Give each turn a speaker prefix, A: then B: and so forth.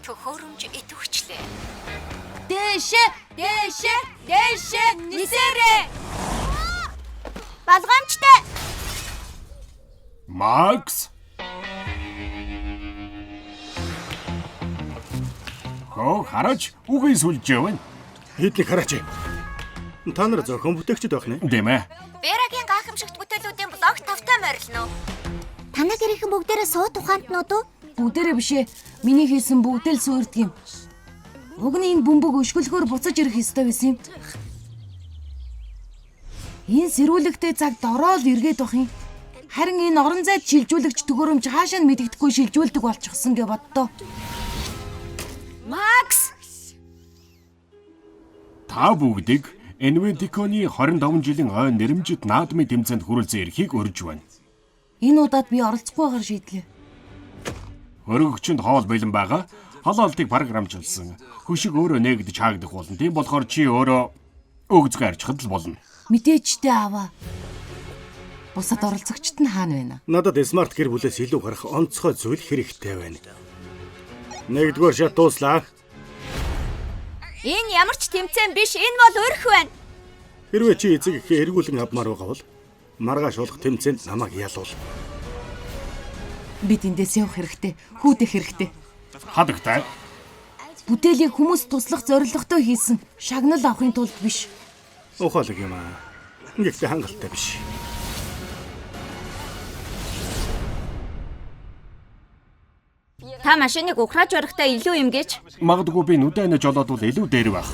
A: төхөөрөмж идэвхчлээ.
B: Дээшээ нисээрээ.
C: Болгоомжтой.
D: Макс. Хараач үгүй сүлж явна.
E: Хэднийг хараач. Та нар зохион бүтээгчд байх нэ?
D: Дэмэ.
A: Берагийн гайхамшигт бүтээлүүдийн блог тавтай морилно.
C: Танаа гэрийнхэн бүгдээрээ сууд ухаантнууд уу?
B: Бүгдээрээ бишээ. Миний хийсэн бүгдээ л сүрдэг юм. Уг нь энэ бөмбөг өшгөлгөөр буцаж ирэх ёстой байсан юм. Энэ сэрүүлэгтэй цагт ороод эргээд бах юм. Харин энэ орон зайд шилжүүлэгч төгөөрөмж хаашаа нь мэддэхгүй шилжүүлдэг болчихсон гэж боддоо.
A: Макс!
D: Та бүгдийг Энвентиконы 25 жилийн ойн нэрэмжит наадмын тэмцээнд хүрэлцэн эрхийг өрж байна.
B: Энэ удаад би оролцохгүйгээр шийдлээ.
D: Өргөгчөнд хоол бэлэн байгаа. Холоолтыг програмчлсан. Хөшиг өөрөө нээгдэж хаагдах болно. Тийм болохоор чи өөрөө өгзгөө арчхад л болно.
B: Мэдээчтэй аваа. Бусад оролцогчд нь хаана байна?
E: Надад смарт гэр бүлээс илүү гарах онцгой зүйл хэрэгтэй байна. Нэгдүгээр шат дууслаа.
C: Энэ ямар ч тэмцээн биш. Энэ бол өрх байна.
E: Хэрвээ чи эцэг их эргүүлэн авмаар байгаа бол маргааш болох тэмцээнд намайг ялуул.
B: Бид эндээс явах хэрэгтэй. Хүүдэх хэрэгтэй.
D: Хадагтай.
B: Бүтээлийг хүмүүс туслах зорилготой хийсэн. Шагнал авахын тулд биш.
E: Ухаалаг юм аа. Гэхдээ хангалттай биш.
C: Та машиныг ухрааж барихтаа илүү юм гэж.
D: Магадгүй би нүдэнэ жолоод бол илүү дээр байх.